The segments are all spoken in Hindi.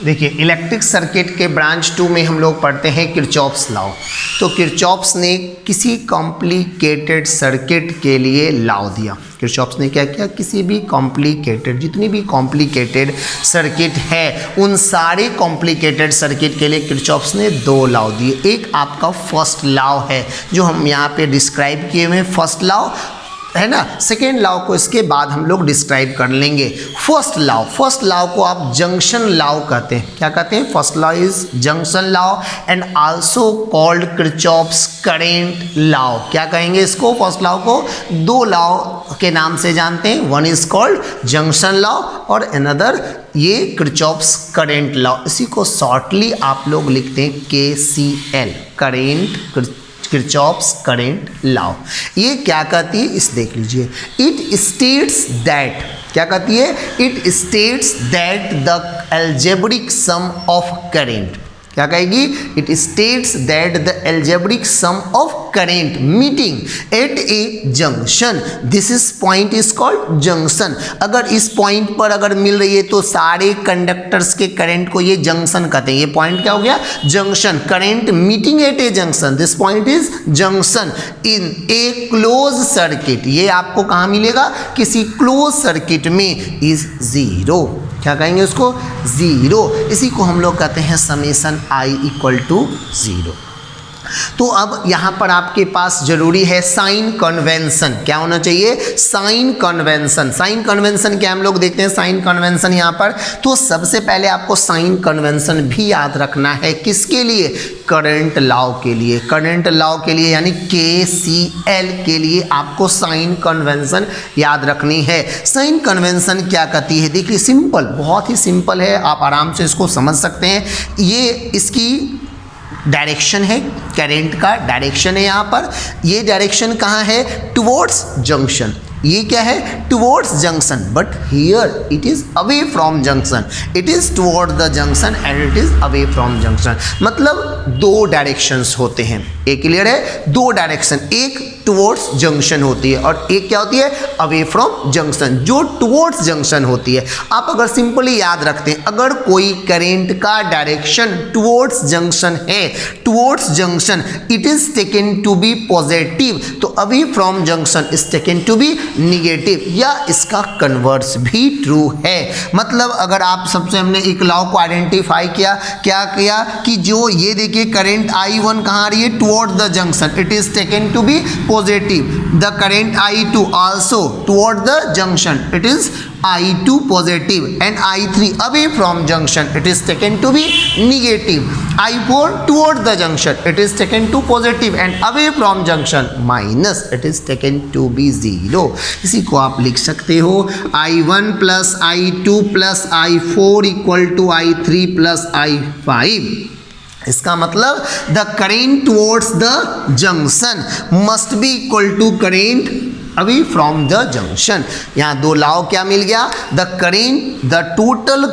देखिए इलेक्ट्रिक सर्किट के ब्रांच 2 में हम लोग पढ़ते हैं किरचॉफ्स लॉ। तो किरचॉफ्स ने किसी कॉम्प्लिकेटेड सर्किट के लिए लॉ दिया। किरचॉफ्स ने क्या किया, किसी भी कॉम्प्लिकेटेड, जितनी भी कॉम्प्लिकेटेड सर्किट है उन सारे कॉम्प्लिकेटेड सर्किट के लिए किरचॉफ्स ने 2 लॉ दिए। एक आपका फर्स्ट लॉ है जो हम यहाँ पे डिस्क्राइब किए हुए हैं, फर्स्ट लॉ है ना। सेकेंड लॉ को इसके बाद हम लोग डिस्क्राइब कर लेंगे। फर्स्ट लॉ को आप जंक्शन लॉ कहते हैं। क्या कहते हैं? First law is junction law and also called Kirchhoff's current law. क्या कहेंगे इसको? फर्स्ट लॉ को 2 लॉ के नाम से जानते हैं। One is called junction law और अनदर ये किरचॉफ्स करेंट लॉ। इसी को शॉर्टली आप लोग लिखते हैं KCL, current, Kirchhoff's current law. ये क्या कहती है इस देख लीजिए। इट स्टेट्स दैट, क्या कहती है? It states that the algebraic sum of current, क्या कहेगी? It states that the algebraic sum of current meeting at a junction, this is point is called junction. अगर इस पॉइंट पर अगर मिल रही है तो सारे कंडक्टर्स के करंट को ये जंक्शन कहते हैं। ये पॉइंट क्या हो गया? Junction. Current meeting at a junction, this point is junction in A close circuit. ये आपको कहाँ मिलेगा? किसी क्लोज सर्किट में इज जीरो। क्या कहेंगे उसको? जीरो। इसी को हम लोग कहते हैं समेशन I इक्वल टू 0। तो अब यहाँ पर आपके पास जरूरी है साइन कन्वेंशन। क्या होना चाहिए? Sign convention. साइन कन्वेंशन क्या हम लोग देखते हैं? साइन कन्वेंशन यहाँ पर, तो सबसे पहले आपको साइन कन्वेंशन भी याद रखना है। किसके लिए? करंट लॉ के लिए। करंट लॉ के लिए यानी KCL के लिए आपको साइन कन्वेंशन याद रखनी है। साइन कन्वेंशन क्या कहती है? देखिए सिंपल, बहुत ही सिंपल है, आप आराम से इसको समझ सकते हैं। ये इसकी डायरेक्शन है, करंट का डायरेक्शन है यहाँ पर। ये डायरेक्शन कहाँ है? Towards junction. ये क्या है? Towards junction, but here it is away from junction. It is toward the junction and it is away from junction. मतलब 2 डायरेक्शंस होते हैं। एक क्लियर है? 2 डायरेक्शन, एक टुवर्ड्स जंक्शन होती है और एक क्या होती है? Away from junction. जो टुवर्ड्स जंक्शन होती है, आप अगर सिंपली याद रखते हैं, अगर कोई करंट का डायरेक्शन टुवर्ड्स जंक्शन है, towards junction, it is taken to be positive, तो away from junction is taken to be negative, या इसका कन्वर्स भी ट्रू है। मतलब अगर आप सबसे हमने एक लॉ को आइडेंटिफाई किया, क्या किया कि जो ये देखिए करंट I1 कहाँ आ रही है? Toward the junction, it is taken to be positive. The current I2 also toward the junction, it is I2 positive and I3 away from junction, it is taken to be negative. I4 toward the junction, it is taken to positive and away from junction minus, it is taken to be 0. इसी को आप लिख सकते हो I1 plus I2 plus I4 equal to I3 plus I5। इसका मतलब the current towards the junction must be equal to current away from the junction. यहाँ 2 लॉ क्या मिल गया? The current, the total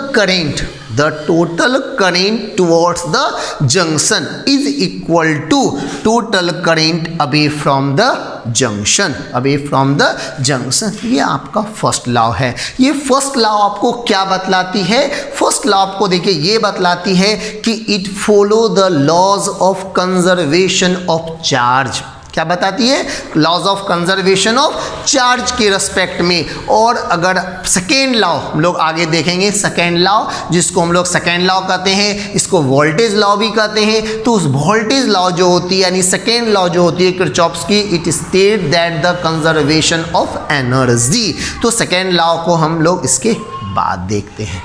current towards the junction is equal to total current away from the junction, away from the junction. ये आपका फर्स्ट लॉ है। ये फर्स्ट लॉ आपको क्या बतलाती है? फर्स्ट लॉ आपको देखिए ये बतलाती है कि it follow the laws of conservation of charge. क्या बताती है? Laws of conservation of charge के रेस्पेक्ट में। और अगर सेकेंड लॉ हम लोग आगे देखेंगे, सेकेंड लॉ जिसको हम लोग सेकेंड लॉ कहते हैं, इसको वोल्टेज लॉ भी कहते हैं। तो उस वोल्टेज लॉ जो होती है यानी सेकेंड लॉ जो होती है किरचॉफ्स की, it state that the conservation of energy. तो सेकेंड लॉ को हम लोग इसके बाद देखते हैं।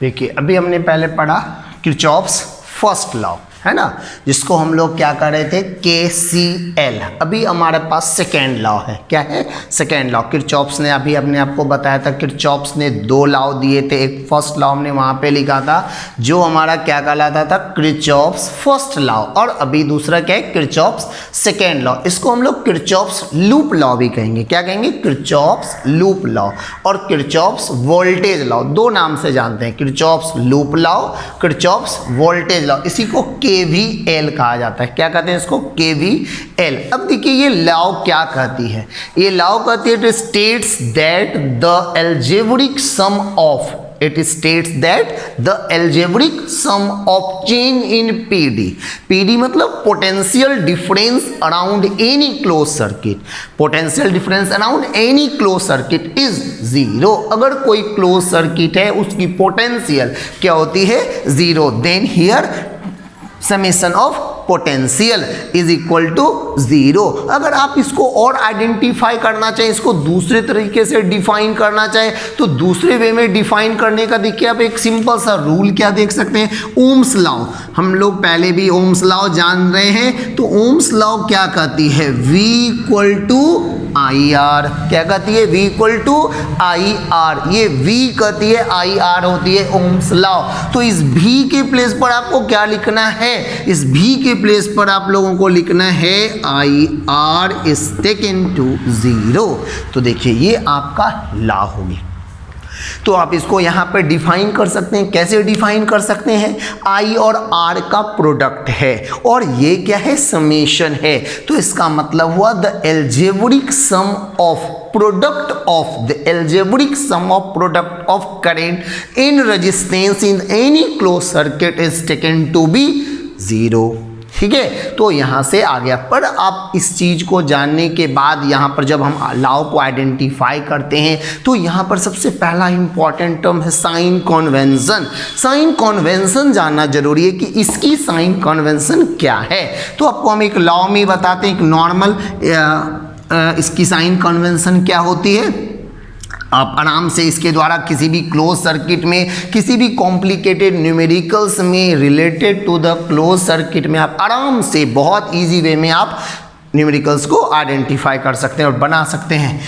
देखिए अभी हमने पहले पढ़ा किरचॉफ्स फर्स्ट लॉ, है ना, जिसको हम लोग क्या कर रहे थे? KCL। अभी हमारे पास सेकेंड लॉ है। क्या है? Second law. किरचॉफ्स ने अभी अपने आपको बताया था, किरचॉफ्स ने 2 लॉ दिए थे। एक फर्स्ट लॉ हमने वहाँ पे लिखा था जो हमारा क्या कहलाता था? Kirchhoff's first law. और अभी दूसरा क्या है? Kirchhoff's second law. इसको हम लोग किरचॉफ्स लूप लॉ भी कहेंगे। क्या कहेंगे? किरचॉफ्स लूप लॉ और किरचॉफ्स वोल्टेज लॉ, 2 नाम से जानते हैं। Kirchhoff's loop law, Kirchhoff's voltage law. इसी को KVL कहा जाता है। क्या कहते हैं इसको? KVL। अब देखिए ये लॉ क्या कहती है? ये लॉ कहती है it states that the algebraic sum of it states that the algebraic sum of change in PD मतलब potential difference around any closed circuit, potential difference around any closed circuit is 0। अगर कोई closed circuit है उसकी पोटेंशियल क्या होती है 0, then here summation of potential is equal to 0। अगर आप इसको और आइडेंटिफाई करना चाहें, इसको दूसरे तरीके से डिफाइन करना चाहें तो दूसरे वे में डिफाइन करने का देखिए आप एक सिंपल सा रूल क्या देख सकते हैं, ओम्स लॉ। हम लोग पहले भी ओम्स लॉ जान रहे हैं, तो ओम्स लॉ क्या कहती है, V इक्वल टू IR। क्या कहती है, V इक्वल टू IR। ये V कहती है, IR होती है ओम्स लॉ। तो इस V के प्लेस पर आपको क्या लिखना है, इस V के प्लेस पर आप लोगों को लिखना है IR इज टेकन टू 0। तो देखिए ये आपका लॉ होगी। तो आप इसको यहाँ पर डिफाइन कर सकते हैं। कैसे डिफाइन कर सकते हैं, I और R का प्रोडक्ट है और ये क्या है, समेशन है। तो इसका मतलब हुआ the algebraic sum of product of the algebraic sum of product of current in resistance in any closed circuit is taken to be 0। ठीक है, तो यहाँ से आ गया। पर आप इस चीज़ को जानने के बाद यहाँ पर जब हम लॉ को आइडेंटिफाई करते हैं तो यहाँ पर सबसे पहला इंपॉर्टेंट टर्म है साइन कन्वेंशन। साइन कन्वेंशन जानना जरूरी है कि इसकी साइन कन्वेंशन क्या है। तो आपको हम एक लॉ में बताते हैं, एक नॉर्मल इसकी साइन कन्वेंशन क्या होती है। आप आराम से इसके द्वारा किसी भी क्लोज सर्किट में, किसी भी कॉम्प्लिकेटेड न्यूमेरिकल्स में related to the close circuit में आप आराम से बहुत इजी वे में आप न्यूमेरिकल्स को आइडेंटिफाई कर सकते हैं और बना सकते हैं।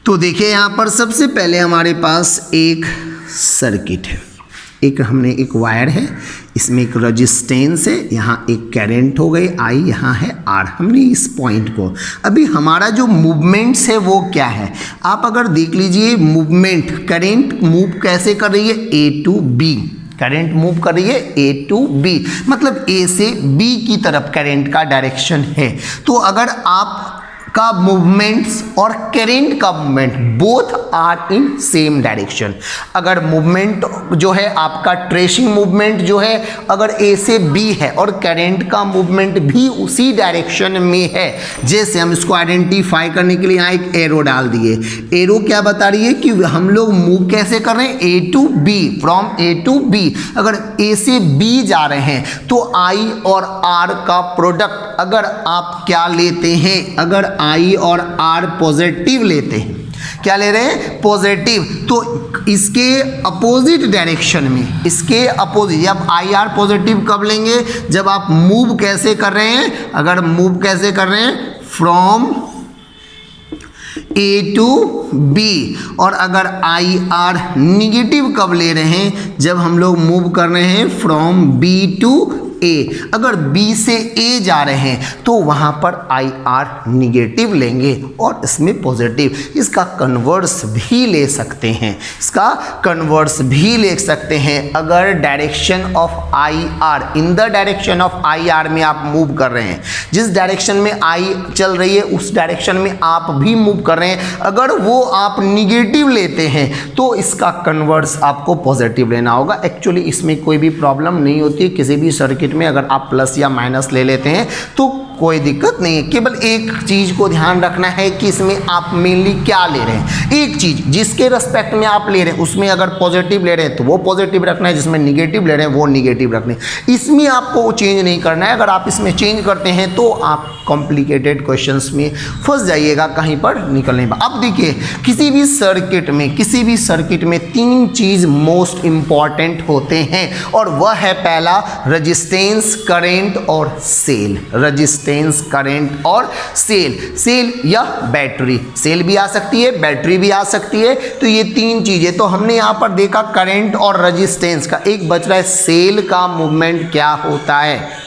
तो देखिए यहाँ पर सबसे पहले हमारे पास एक सर्किट है, एक हमने एक वायर है, इसमें एक रेजिस्टेंस है, यहाँ एक करंट हो गई I, यहाँ है R। हमने इस पॉइंट को, अभी हमारा जो मूवमेंट्स है वो क्या है, आप अगर देख लीजिए मूवमेंट, करंट मूव कैसे कर रही है, A to B, current move कर रही है A to B, मतलब A से B की तरफ करंट का डायरेक्शन है। तो अगर आप का मूवमेंट्स और करंट का movement both are in same direction, अगर मूवमेंट जो है आपका ट्रेसिंग मूवमेंट जो है अगर A से B है और करंट का मूवमेंट भी उसी डायरेक्शन में है, जैसे हम इसको आइडेंटिफाई करने के लिए यहाँ एक एरो डाल दिए। एरो क्या बता रही है कि हम लोग मूव कैसे कर रहे हैं, A to B, from A to B। अगर A से B जा रहे हैं तो I और R का प्रोडक्ट अगर आप क्या लेते हैं, अगर I और R पॉजिटिव लेते हैं, क्या ले रहे हैं, पॉजिटिव, तो इसके अपोजिट डायरेक्शन में, इसके अपोजिट, जब IR पॉजिटिव कब लेंगे, जब आप मूव कैसे कर रहे हैं, अगर मूव कैसे कर रहे हैं फ्रॉम A to B, और अगर IR निगेटिव कब ले रहे हैं, जब हम लोग मूव कर रहे हैं फ्रॉम B to A। अगर B से A जा रहे हैं तो वहाँ पर IR निगेटिव लेंगे और इसमें पॉजिटिव। इसका कन्वर्स भी ले सकते हैं, इसका कन्वर्स भी ले सकते हैं। अगर direction of IR, in the direction of IR में आप मूव कर रहे हैं, जिस डायरेक्शन में I चल रही है उस डायरेक्शन में आप भी मूव कर रहे हैं, अगर वो आप निगेटिव लेते हैं तो इसका कन्वर्स आपको पॉजिटिव लेना होगा। एक्चुअली इसमें कोई भी प्रॉब्लम नहीं होती है, किसी भी सर्किट में अगर आप प्लस या माइनस ले लेते हैं तो कोई दिक्कत नहीं है। केवल एक चीज को ध्यान रखना है कि इसमें आप मेनली क्या ले रहे हैं, एक चीज जिसके रेस्पेक्ट में आप ले रहे हैं उसमें अगर पॉजिटिव ले रहे हैं तो वो पॉजिटिव रखना है, जिसमें निगेटिव ले रहे हैं वो निगेटिव रखना है। इसमें आपको चेंज नहीं करना है। अगर आप इसमें चेंज करते हैं तो आप कॉम्प्लिकेटेड क्वेश्चंस में फंस जाइएगा, कहीं पर निकलने पर। अब देखिए किसी भी सर्किट में तीन चीज मोस्ट इंपॉर्टेंट होते हैं और वह है पहला रेजिस्टेंस, करंट और सेल। रेजिस्टेंस, करंट और सेल या बैटरी, सेल भी आ सकती है, बैटरी भी आ सकती है। तो ये तीन चीजें, तो हमने यहाँ पर देखा करंट और रेजिस्टेंस का, एक बच रहा है सेल का मूवमेंट क्या होता है।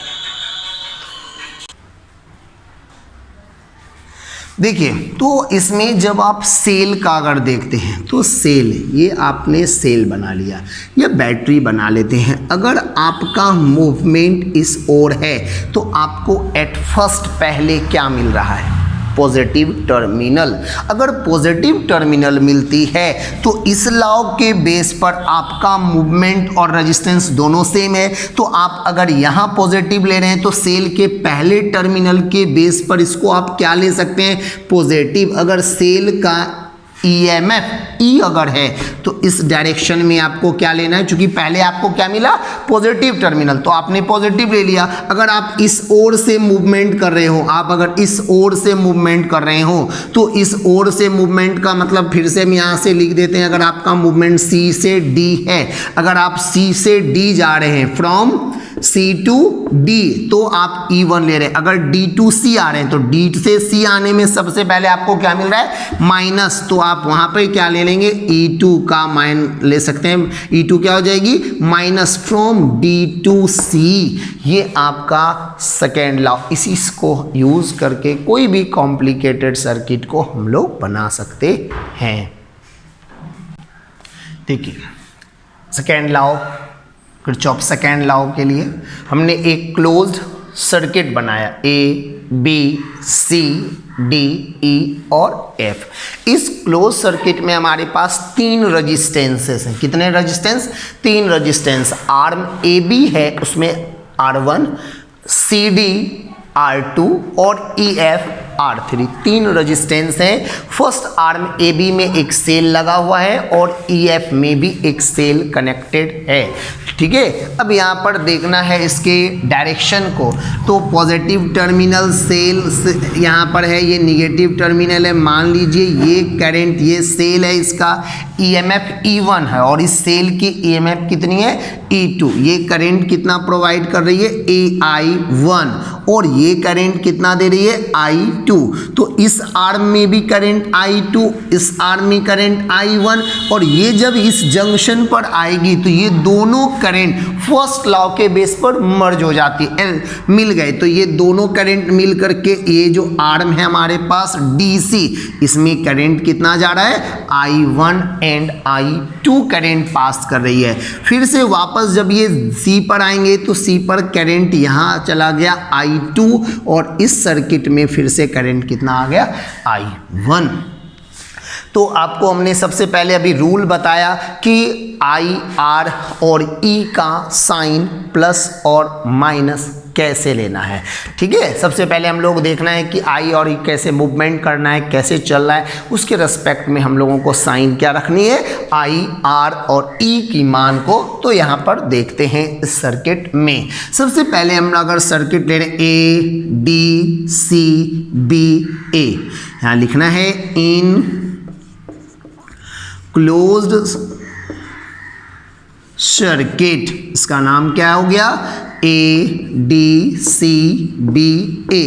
देखिए तो इसमें जब आप सेल का अगर देखते हैं तो सेल, ये आपने सेल बना लिया या बैटरी बना लेते हैं। अगर आपका मूवमेंट इस ओर है तो आपको एट फर्स्ट पहले क्या मिल रहा है, पॉजिटिव टर्मिनल। अगर पॉजिटिव टर्मिनल मिलती है तो इस लॉ के बेस पर आपका मूवमेंट और रेजिस्टेंस दोनों सेम है। तो आप अगर यहाँ पॉजिटिव ले रहे हैं तो सेल के पहले टर्मिनल के बेस पर इसको आप क्या ले सकते हैं, पॉजिटिव। अगर सेल का EMF E अगर है तो इस डायरेक्शन में आपको क्या लेना है, क्योंकि पहले आपको क्या मिला, पॉजिटिव टर्मिनल, तो आपने पॉजिटिव ले लिया। अगर आप इस ओर से मूवमेंट कर रहे हो, आप अगर इस ओर से मूवमेंट कर रहे हो तो इस ओर से मूवमेंट का मतलब फिर से हम यहाँ से लिख देते हैं, अगर आपका मूवमेंट C से D है, अगर आप C से D जा रहे हैं, फ्रॉम C टू D, तो आप E1 ले रहे हैं। अगर D टू C आ रहे हैं तो D से C आने में सबसे पहले आपको क्या मिल रहा है, माइनस, तो आप वहां पे क्या ले लेंगे, E2 का माइन ले सकते हैं। E2 क्या हो जाएगी, minus from D to C। ये आपका सेकेंड लॉ, इसी को यूज करके कोई भी कॉम्प्लिकेटेड सर्किट को हम लोग बना सकते हैं। देखिए second law, Kirchhoff second law के लिए हमने एक क्लोज्ड सर्किट बनाया, A B C D E और F। इस क्लोज सर्किट में हमारे पास 3 रजिस्टेंसेस हैं। कितने रजिस्टेंस, 3 रजिस्टेंस। आर्म AB है, उसमें R1, CD R2 और EF R3, 3 रजिस्टेंस हैं। फर्स्ट आर्म AB में एक सेल लगा हुआ है और EF में भी एक सेल कनेक्टेड है, ठीक है। अब यहाँ पर देखना है इसके डायरेक्शन को, तो पॉजिटिव टर्मिनल सेल यहाँ पर है, ये निगेटिव टर्मिनल है। मान लीजिए ये करंट, ये सेल है, इसका EMF E1 है और इस सेल की EMF कितनी है, E2। ये करंट कितना प्रोवाइड कर रही है, AI1, और ये करंट कितना दे रही है, I2। तो इस आर्म में भी करंट I2, इस आर्म में करंट I1, और ये जब इस जंक्शन पर आएगी तो ये दोनों करंट फर्स्ट लॉ के बेस पर मर्ज हो जाती है, मिल गए। तो ये दोनों करंट मिल करके ये जो आर्म है हमारे पास DC, इसमें करंट कितना जा रहा है, I1 and I2 current pass कर रही है। फिर से वापस जब ये C पर आएंगे तो C पर करंट यहाँ चला गया I2, और इस सर्किट में फिर से करंट कितना आ गया, I1। तो आपको हमने सबसे पहले अभी रूल बताया कि I, R और E का साइन प्लस और माइनस कैसे लेना है, ठीक है। सबसे पहले हम लोग देखना है कि I और E कैसे मूवमेंट करना है, कैसे चल रहा है, उसके रेस्पेक्ट में हम लोगों को साइन क्या रखनी है, I, R और E की मान को। तो यहाँ पर देखते हैं इस सर्किट में। सबसे पहले हम अगर सर्किट ले रहे हैं A D C B A, यहाँ लिखना है इन क्लोज्ड सर्किट, इसका नाम क्या हो गया, A D C B A।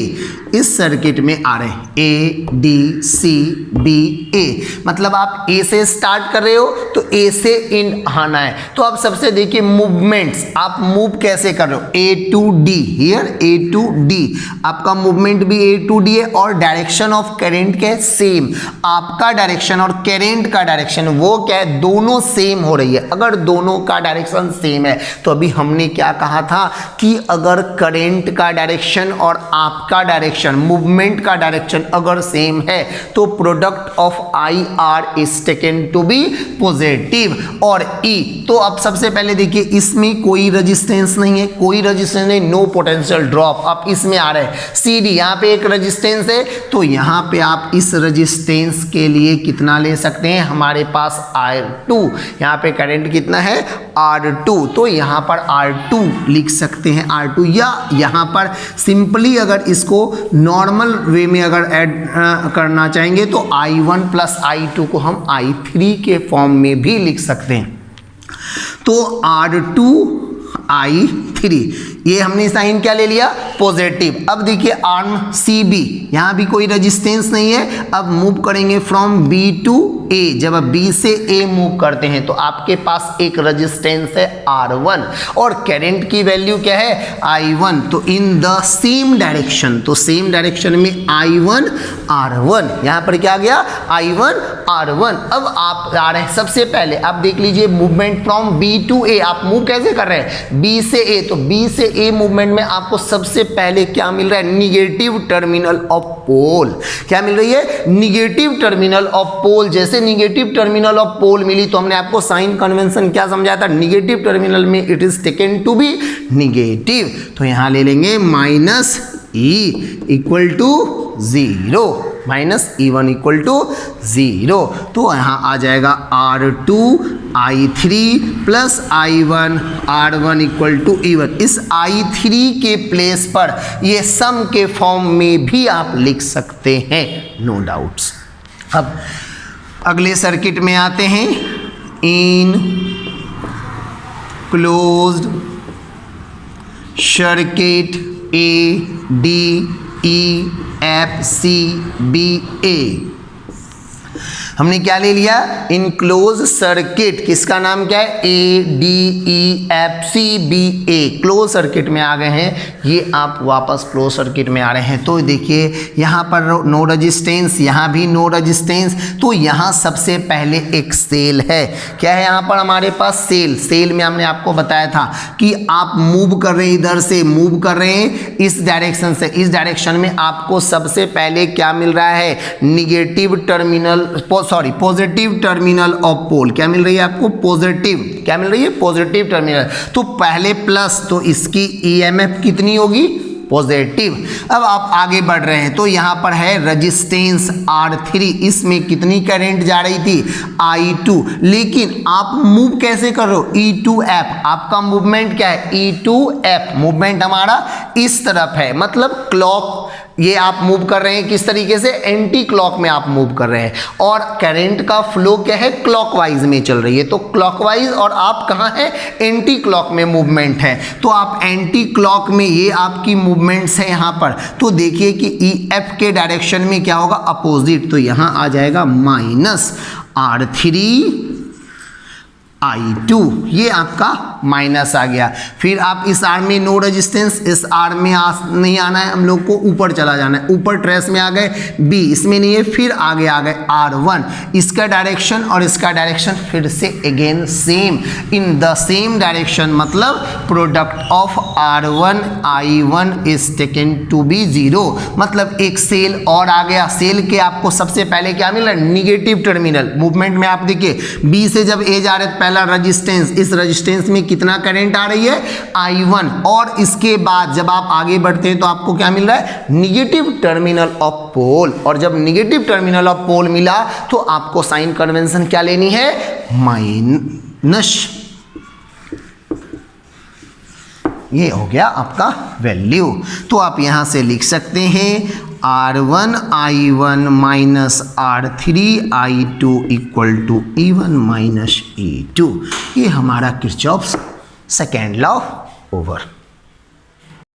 इस सर्किट में आ रहे हैं A D C B A, मतलब आप A से स्टार्ट कर रहे हो तो A से इन आना है। तो आप सबसे देखिए मूवमेंट्स, आप मूव कैसे कर रहे हो, A to D, here A to D, आपका मूवमेंट भी A to D है और डायरेक्शन ऑफ करंट के सेम, आपका डायरेक्शन और करंट का डायरेक्शन वो क्या है, दोनों सेम हो रही है। अगर दोनों का डायरेक्शन सेम है तो अभी हमने क्या कहा था कि अगर करंट का डायरेक्शन और आपका डायरेक्शन, मूवमेंट का डायरेक्शन अगर सेम है तो product of I R is taken to be positive. और ई, तो अब सबसे पहले देखिए इसमें कोई रेजिस्टेंस नहीं है, कोई रेजिस्टेंस नहीं, नो पोटेंशियल ड्रॉप। अब इसमें आ रहा है सी डी, यहाँ पे एक रेजिस्टेंस है तो यहाँ पे आप इस रेजिस्टेंस के लिए कितना ले सकते हैं, हमारे पास R2, यहाँ पे करंट कितना है R2, तो यहाँ पर R2 लिख सकते हैं R2, या यहाँ पर सिंपली अगर इसको नॉर्मल वे में अगर ऐड करना चाहेंगे तो I1 प्लस I2 को हम I3 के फॉर्म में भी लिख सकते हैं। तो R2 I3, ये हमने साइन क्या ले लिया, पॉजिटिव। अब देखिए आर्म CB, यहाँ भी कोई रेजिस्टेंस नहीं है। अब मूव करेंगे फ्रॉम B टू A, जब आप B से A मूव करते हैं तो आपके पास एक रेजिस्टेंस है R1 और करंट की वैल्यू क्या है I1, तो इन द सेम डायरेक्शन, तो सेम डायरेक्शन में I1 R1, यहाँ पर क्या गया I1 R1। अब आप आ रहे हैं, सबसे पहले आप देख लीजिए movement from B to A, आप मूव कैसे कर रहे हैं B से A, तो B से ए मूवमेंट में आपको सबसे पहले क्या मिल रहा है, निगेटिव टर्मिनल ऑफ पोल। क्या मिल रही है, निगेटिव टर्मिनल ऑफ पोल। जैसे निगेटिव टर्मिनल ऑफ पोल मिली तो हमने आपको साइन कन्वेंशन क्या समझाया था, निगेटिव टर्मिनल में it is taken to be negative. तो यहां ले लेंगे minus E equal to 0, minus E1 equal to 0। तो यहाँ आ जाएगा R2 I3 plus I1 R1 equal to E1। इस I3 के प्लेस पर ये सम के फॉर्म में भी आप लिख सकते हैं, नो डाउट्स। अब अगले सर्किट में आते हैं। इन क्लोज्ड सर्किट ADEFCBA हमने क्या ले लिया, इनक्लोज सर्किट। किसका नाम क्या है, ADEFCBA। क्लोज सर्किट में आ गए हैं, ये आप वापस क्लोज सर्किट में आ रहे हैं। तो देखिए यहाँ पर नो रेजिस्टेंस, यहाँ भी नो रेजिस्टेंस। तो यहाँ सबसे पहले एक सेल है। क्या है यहाँ पर हमारे पास, सेल। सेल में हमने आपको बताया था कि आप मूव कर रहे हैं, इधर से मूव कर रहे हैं इस डायरेक्शन से इस डायरेक्शन में, आपको सबसे पहले क्या मिल रहा है, negative terminal, sorry positive terminal of pole. क्या मिल रही है आपको, पॉजिटिव। क्या मिल रही है, पॉजिटिव टर्मिनल। तो पहले प्लस, तो इसकी EMF कितनी होगी, पॉजिटिव। अब आप आगे बढ़ रहे हैं तो यहाँ पर है रेजिस्टेंस R3, इसमें कितनी करंट जा रही थी, I2। लेकिन आप मूव कैसे कर रहे हो, E2F। आपका मूवमेंट क्या है, E2F। मूवमेंट हमारा इस तरफ है, मतलब क्लॉक, ये आप मूव कर रहे हैं किस तरीके से, एंटी क्लॉक में आप मूव कर रहे हैं। और करंट का फ्लो क्या है, क्लॉकवाइज में चल रही है। तो क्लॉकवाइज, और आप कहाँ हैं, एंटी क्लॉक में मूवमेंट है। तो आप एंटी क्लॉक में, ये आपकी मूवमेंट्स है यहाँ पर। तो देखिए कि EF के डायरेक्शन में क्या होगा, अपोजिट। तो यहाँ आ जाएगा माइनस R3 I2, ये आपका माइनस आ गया। फिर आप इस आर में नो रेजिस्टेंस, इस आर में नहीं आना है, हम लोग को ऊपर चला जाना है। ऊपर ट्रेस में आ गए B, इसमें नहीं है। फिर आगे आ गए R1, इसका डायरेक्शन और इसका डायरेक्शन फिर से again same, in the same direction, मतलब product of R1 I1 is taken to be 0। मतलब एक सेल और आ गया। सेल के आपको सबसे पहले क्या मिल रहा है, निगेटिव टर्मिनल। मूवमेंट में आप देखिए B से जब A जा रहे, पहला रेजिस्टेंस, इस रेजिस्टेंस में कितना करंट आ रही है, I1। और इसके बाद जब आप आगे बढ़ते हैं तो आपको क्या मिल रहा है, निगेटिव टर्मिनल ऑफ पोल। और जब निगेटिव टर्मिनल ऑफ पोल मिला तो आपको साइन कन्वेंशन क्या लेनी है, माइनस। ये हो गया आपका वैल्यू। तो आप यहां से लिख सकते हैं R1 I1 minus R3 I2 equal to E1 minus E2। ये हमारा किरचॉफ्स सेकेंड लॉ ओवर।